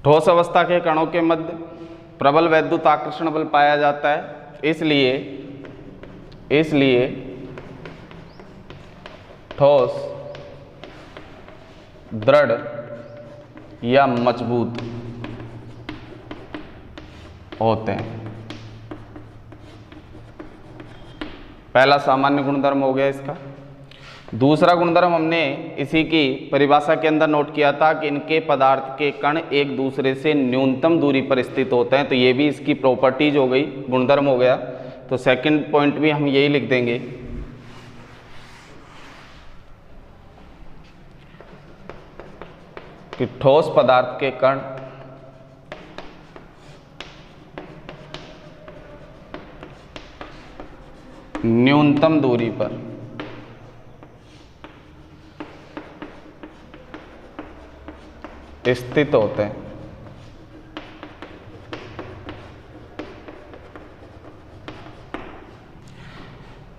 ठोस अवस्था के कणों के मध्य प्रबल वैद्युत आकर्षण बल पाया जाता है, इसलिए ठोस दृढ़ या मजबूत होते हैं। पहला सामान्य गुणधर्म हो गया इसका। दूसरा गुणधर्म हमने इसी की परिभाषा के अंदर नोट किया था कि इनके पदार्थ के कण एक दूसरे से न्यूनतम दूरी पर स्थित होते हैं, तो ये भी इसकी प्रॉपर्टीज हो गई, गुणधर्म हो गया। तो सेकंड पॉइंट भी हम यही लिख देंगे कि ठोस पदार्थ के कण न्यूनतम दूरी पर स्थित होते हैं।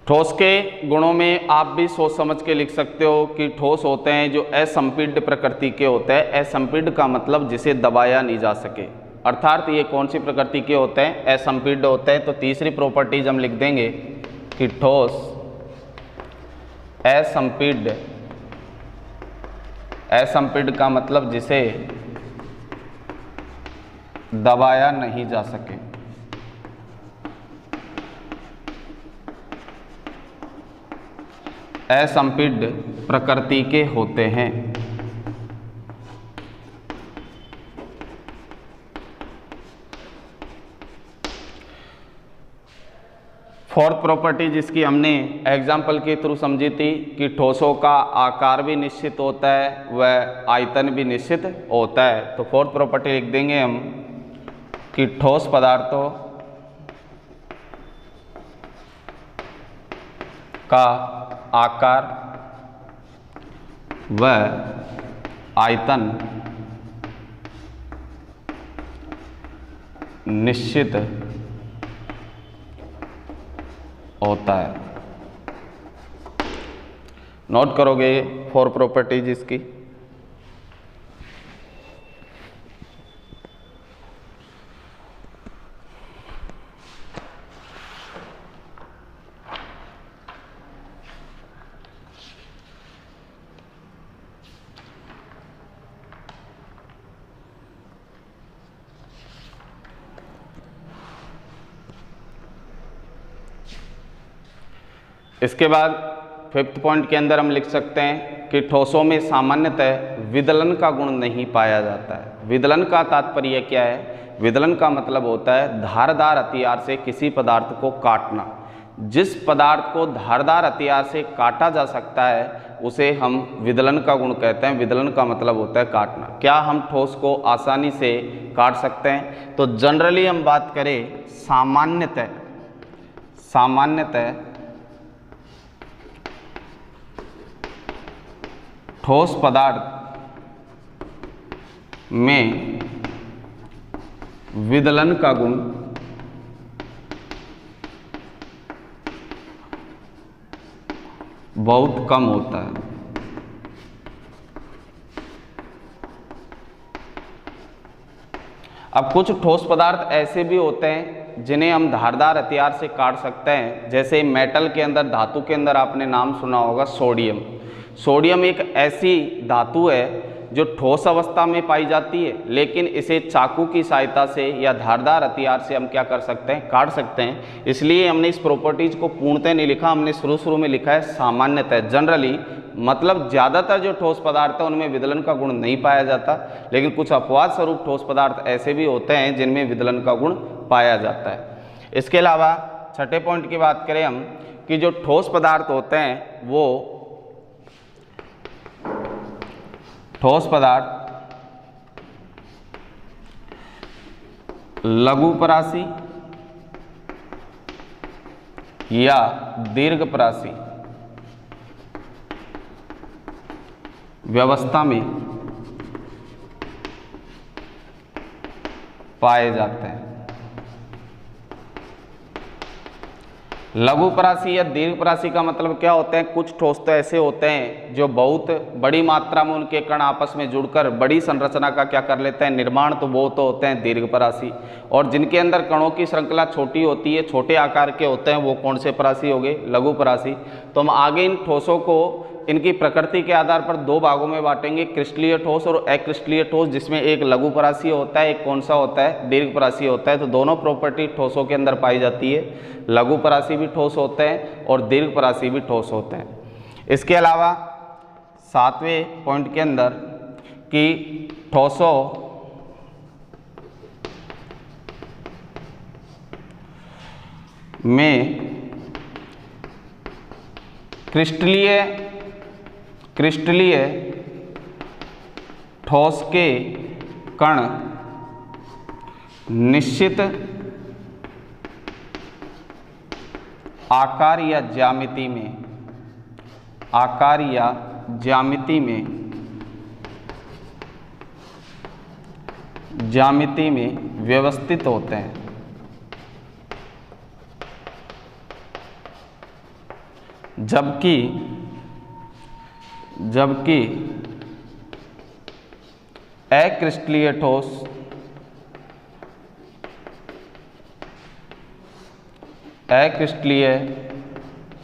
ठोस के गुणों में आप भी सोच समझ के लिख सकते हो कि ठोस होते हैं जो असंपीड्य प्रकृति के होते हैं। असंपीड्य का मतलब जिसे दबाया नहीं जा सके, अर्थात ये कौन सी प्रकृति के होते हैं? असंपीड्य होते हैं। तो तीसरी प्रॉपर्टीज हम लिख देंगे कि ठोस असंपीड्य, असंपीड्य का मतलब जिसे दबाया नहीं जा सके। असंपीड्य प्रकृति के होते हैं। फोर्थ प्रॉपर्टी जिसकी हमने एग्जाम्पल के थ्रू समझी थी कि ठोसों का आकार भी निश्चित होता है वह आयतन भी निश्चित होता है। तो फोर्थ प्रॉपर्टी लिख देंगे हम कि ठोस पदार्थों का आकार व आयतन निश्चित होता है। नोट करोगे 4 प्रॉपर्टीज इसकी। इसके बाद 5th पॉइंट के अंदर हम लिख सकते हैं कि ठोसों में सामान्यतः विदलन का गुण नहीं पाया जाता है। विदलन का तात्पर्य क्या है? विदलन का मतलब होता है धारदार हथियार से किसी पदार्थ को काटना। जिस पदार्थ को धारदार हथियार से काटा जा सकता है उसे हम विदलन का गुण कहते हैं। विदलन का मतलब होता है काटना। क्या हम ठोस को आसानी से काट सकते हैं? तो जनरली हम बात करें सामान्यतः ठोस पदार्थ में विदलन का गुण बहुत कम होता है। अब कुछ ठोस पदार्थ ऐसे भी होते हैं जिन्हें हम धारदार हथियार से काट सकते हैं। जैसे मेटल के अंदर, धातु के अंदर आपने नाम सुना होगा सोडियम। सोडियम एक ऐसी धातु है जो ठोस अवस्था में पाई जाती है, लेकिन इसे चाकू की सहायता से या धारदार हथियार से हम क्या कर सकते हैं? काट सकते हैं। इसलिए हमने इस प्रॉपर्टीज को पूर्णतः नहीं लिखा, हमने शुरू में लिखा है सामान्यतः, जनरली। मतलब ज़्यादातर जो ठोस पदार्थ है उनमें विदलन का गुण नहीं पाया जाता, लेकिन कुछ अपवाद स्वरूप ठोस पदार्थ ऐसे भी होते हैं जिनमें विदलन का गुण पाया जाता है। इसके अलावा 6ठे पॉइंट की बात करें हम कि जो ठोस पदार्थ होते हैं वो ठोस पदार्थ लघुपरासी या दीर्घपरासी व्यवस्था में पाए जाते हैं। लघुपरासी या दीर्घपरासी का मतलब क्या होते हैं? कुछ ठोस तो ऐसे होते हैं जो बहुत बड़ी मात्रा में उनके कण आपस में जुड़कर बड़ी संरचना का क्या कर लेते हैं? निर्माण। तो वो तो होते हैं दीर्घपरासी। और जिनके अंदर कणों की श्रृंखला छोटी होती है, छोटे आकार के होते हैं, वो कौन से परासी हो गए? लघुपरासी। तो हम आगे इन ठोसों को इनकी प्रकृति के आधार पर दो भागों में बांटेंगे, क्रिस्टलीय ठोस और अक्रिस्टलीय ठोस, जिसमें एक लघुपरासी होता है, एक कौन सा होता है? दीर्घपरासी होता है। तो दोनों प्रॉपर्टी ठोसों के अंदर पाई जाती है, लघुपरासी भी ठोस होते हैं और दीर्घपरासी भी ठोस होते हैं। इसके अलावा 7वें पॉइंट के अंदर कि ठोसों में क्रिस्टलीय ठोस के कण निश्चित आकार या ज्यामिति में व्यवस्थित होते हैं, जबकि अक्रिस्टलीय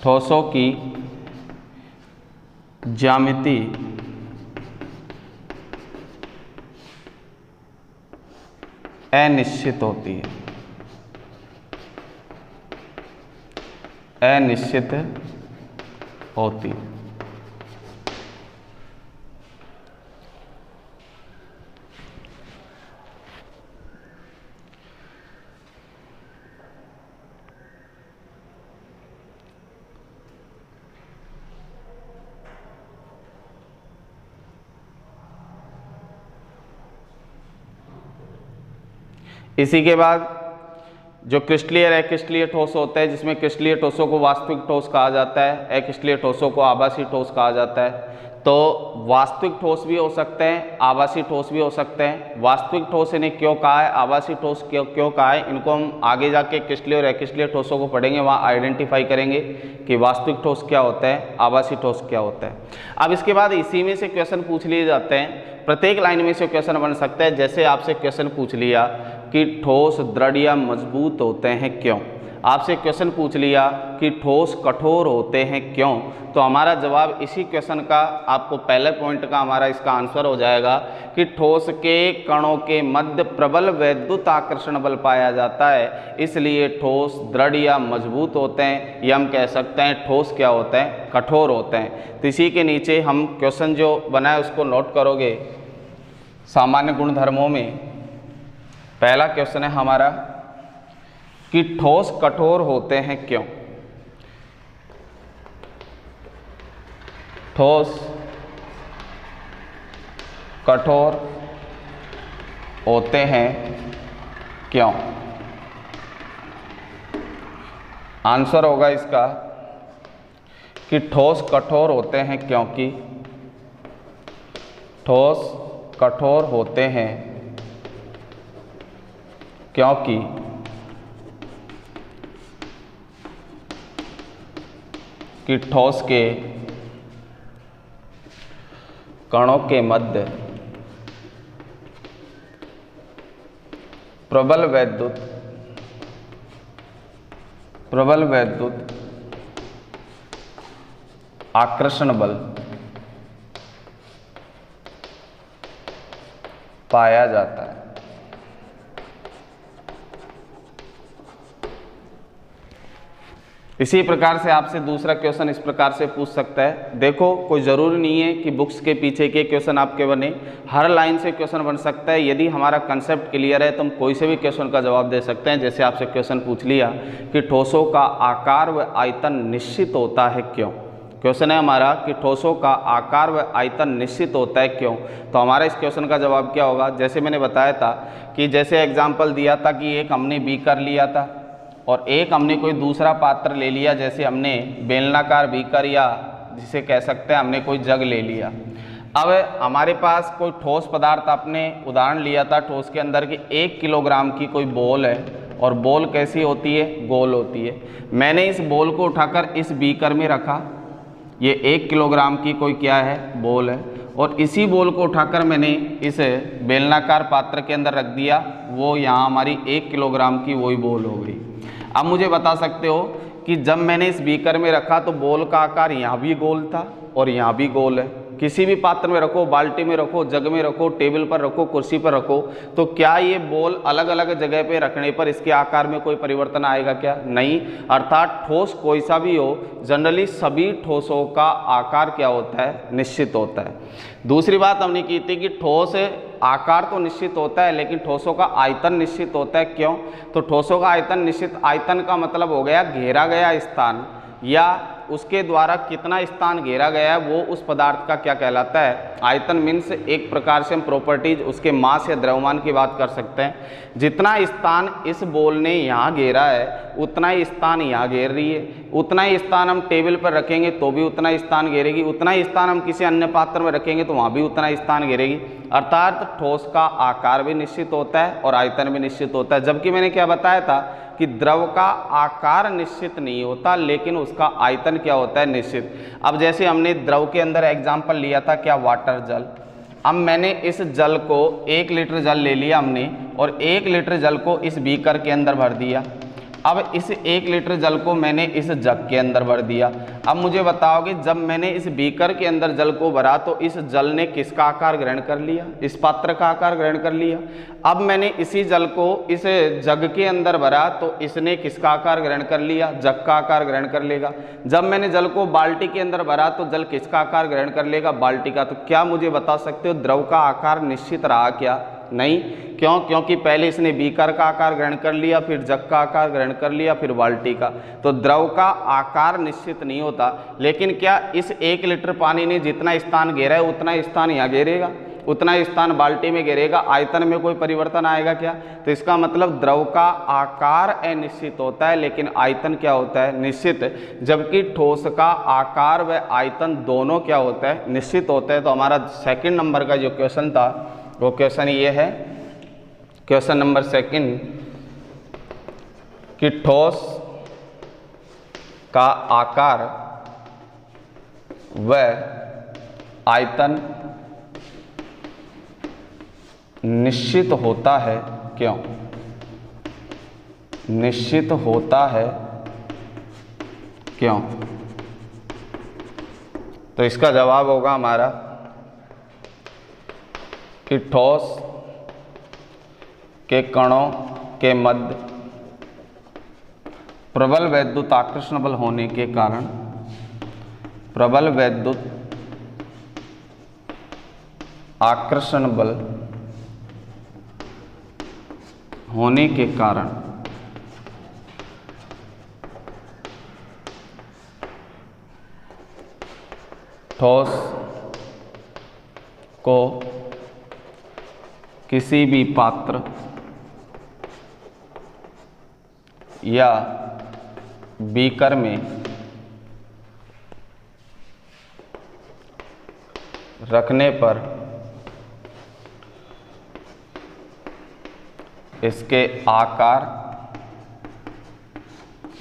ठोसों की ज्यामिति अनिश्चित होती है, इसी के बाद जो क्रिस्टलीय और अक्रिस्टलीय ठोस होते हैं, जिसमें क्रिस्टलीय ठोसों को वास्तविक ठोस कहा जाता है, अक्रिस्टलीय ठोसों को आभासी ठोस कहा जाता है। तो वास्तविक ठोस भी हो सकते हैं, आभासी ठोस भी हो सकते हैं। वास्तविक ठोस इन्हें क्यों कहा है, आभासी ठोस क्यों कहा है, इनको हम आगे जाके क्रिस्टलीय और अक्रिस्टलीय ठोसों को पढ़ेंगे, वहाँ आइडेंटिफाई करेंगे कि वास्तविक ठोस क्या होता है, आभासी ठोस क्या होता है। अब इसके बाद इसी में से क्वेश्चन पूछ लिए जाते हैं, प्रत्येक लाइन में से क्वेश्चन बन सकता है। जैसे आपसे क्वेश्चन पूछ लिया कि ठोस दृढ़ या मजबूत होते हैं क्यों, आपसे क्वेश्चन पूछ लिया कि ठोस कठोर होते हैं क्यों, तो हमारा जवाब इसी क्वेश्चन का, आपको पहले पॉइंट का हमारा इसका आंसर हो जाएगा कि ठोस के कणों के मध्य प्रबल वैद्युत आकर्षण बल पाया जाता है, इसलिए ठोस दृढ़ या मजबूत होते हैं, या हम कह सकते हैं ठोस क्या होते हैं, कठोर होते हैं। तो इसी के नीचे हम क्वेश्चन जो बनाए उसको नोट करोगे। सामान्य गुणधर्मों में पहला क्वेश्चन है हमारा कि ठोस कठोर होते हैं क्यों। ठोस कठोर होते हैं क्यों? आंसर होगा इसका कि ठोस कठोर होते हैं क्योंकि ठोस कठोर होते हैं क्योंकि ठोस के कणों के मध्य प्रबल वैद्युत आकर्षण बल पाया जाता है। इसी प्रकार से आपसे दूसरा क्वेश्चन इस प्रकार से पूछ सकता है। देखो, कोई ज़रूरी नहीं है कि बुक्स के पीछे के क्वेश्चन आपके बने, हर लाइन से क्वेश्चन बन सकता है। यदि हमारा कंसेप्ट क्लियर है तो हम कोई से भी क्वेश्चन का जवाब दे सकते हैं। जैसे आपसे क्वेश्चन पूछ लिया कि ठोसों का आकार व आयतन निश्चित होता है क्यों, क्वेश्चन है हमारा कि ठोसों का आकार व आयतन निश्चित होता है क्यों, तो हमारा इस क्वेश्चन का जवाब क्या होगा। जैसे मैंने बताया था कि जैसे एग्जाम्पल दिया था कि एक हमने बीकर लिया था और एक हमने कोई दूसरा पात्र ले लिया, जैसे हमने बेलनाकार बीकर या जिसे कह सकते हैं हमने कोई जग ले लिया। अब हमारे पास कोई ठोस पदार्थ, आपने उदाहरण लिया था ठोस के अंदर कि 1 किलोग्राम की कोई बॉल है और बॉल कैसी होती है, गोल होती है। मैंने इस बॉल को उठाकर इस बीकर में रखा, ये 1 किलोग्राम की कोई क्या है, बॉल है, और इसी बॉल को उठाकर मैंने इस बेलनाकार पात्र के अंदर रख दिया, वो यहाँ हमारी 1 किलोग्राम की वही बॉल हो गई। अब मुझे बता सकते हो कि जब मैंने इस बीकर में रखा तो बॉल का आकार यहाँ भी गोल था और यहाँ भी गोल है। किसी भी पात्र में रखो, बाल्टी में रखो, जग में रखो, टेबल पर रखो, कुर्सी पर रखो, तो क्या ये बॉल अलग अलग जगह पे रखने पर इसके आकार में कोई परिवर्तन आएगा क्या? नहीं। अर्थात ठोस कोई सा भी हो, जनरली सभी ठोसों का आकार क्या होता है, निश्चित होता है। दूसरी बात हमने की थी कि ठोस आकार तो निश्चित होता है लेकिन ठोसों का आयतन निश्चित होता है। क्यों? तो ठोसों का आयतन निश्चित, आयतन का मतलब हो गया घेरा गया स्थान या उसके द्वारा कितना स्थान घेरा गया है वो उस पदार्थ का क्या कहलाता है, आयतन। मीन्स एक प्रकार से हम प्रॉपर्टीज उसके मास या द्रव्यमान की बात कर सकते हैं। जितना स्थान इस बॉल ने यहाँ घेरा है उतना ही स्थान यहाँ घेर रही है, उतना ही स्थान हम टेबल पर रखेंगे तो भी उतना ही स्थान घेरेगी, उतना ही स्थान हम किसी अन्य पात्र में रखेंगे तो वहाँ भी उतना ही स्थान घेरेगी। अर्थात ठोस का आकार भी निश्चित होता है और आयतन भी निश्चित होता है। जबकि मैंने क्या बताया था कि द्रव का आकार निश्चित नहीं होता लेकिन उसका आयतन क्या होता है, निश्चित। अब जैसे हमने द्रव के अंदर एग्जाम्पल लिया था क्या, वाटर, जल। अब मैंने इस जल को 1 लीटर जल ले लिया हमने और 1 लीटर जल को इस बीकर के अंदर भर दिया। अब इस 1 लीटर जल को मैंने इस जग के अंदर भर दिया। अब मुझे बताओगे जब मैंने इस बीकर के अंदर जल को भरा तो इस जल ने किसका आकार ग्रहण कर लिया, इस पात्र का आकार ग्रहण कर लिया। अब मैंने इसी जल को इस जग के अंदर भरा तो इसने किसका आकार ग्रहण कर लिया, जग का आकार ग्रहण कर लेगा। जब मैंने जल को बाल्टी के अंदर भरा तो जल किसका आकार ग्रहण कर लेगा, बाल्टी का। तो क्या मुझे बता सकते हो द्रव का आकार निश्चित रहा क्या? नहीं। क्यों? क्योंकि पहले इसने बीकर का आकार ग्रहण कर लिया, फिर जग का आकार ग्रहण कर लिया, फिर बाल्टी का। तो द्रव का आकार निश्चित नहीं होता। लेकिन क्या इस 1 लीटर पानी ने जितना स्थान घेरा है उतना स्थान यहाँ घेरेगा, उतना स्थान बाल्टी में घेरेगा, आयतन में कोई परिवर्तन आएगा क्या? तो इसका मतलब द्रव का आकार अनिश्चित होता है लेकिन आयतन क्या होता है, निश्चित। जबकि ठोस का आकार व आयतन दोनों क्या होता है, निश्चित होता है। तो हमारा सेकंड नंबर का जो क्वेश्चन था वो क्वेश्चन ये है, क्वेश्चन नंबर 2 कि ठोस का आकार व आयतन निश्चित होता है क्यों? निश्चित होता है क्यों? तो इसका जवाब होगा हमारा कि ठोस के कणों के मध्य प्रबल वैद्युत आकर्षण बल होने के कारण, प्रबल वैद्युत आकर्षण बल होने के कारण ठोस को किसी भी पात्र या बीकर में रखने पर इसके आकार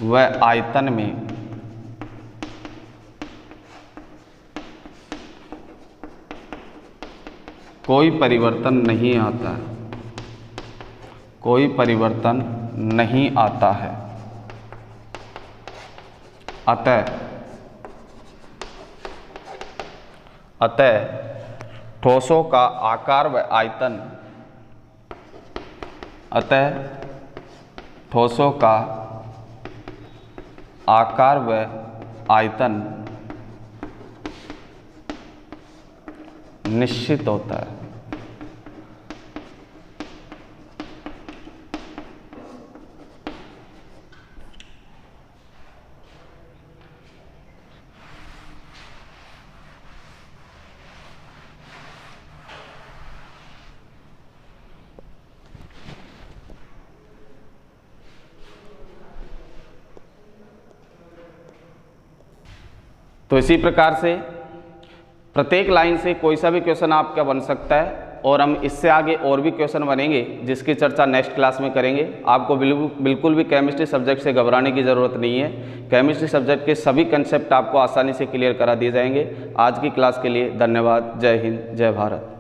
व आयतन में कोई परिवर्तन नहीं आता है, कोई परिवर्तन नहीं आता है। अतः ठोसों का आकार व आयतन, अतः ठोसों का आकार व आयतन निश्चित होता है। तो इसी प्रकार से प्रत्येक लाइन से कोई सा भी क्वेश्चन आपका बन सकता है और हम इससे आगे और भी क्वेश्चन बनेंगे जिसकी चर्चा नेक्स्ट क्लास में करेंगे। आपको बिल्कुल भी केमिस्ट्री सब्जेक्ट से घबराने की ज़रूरत नहीं है। केमिस्ट्री सब्जेक्ट के सभी कंसेप्ट आपको आसानी से क्लियर करा दिए जाएंगे। आज की क्लास के लिए धन्यवाद। जय हिंद, जय भारत।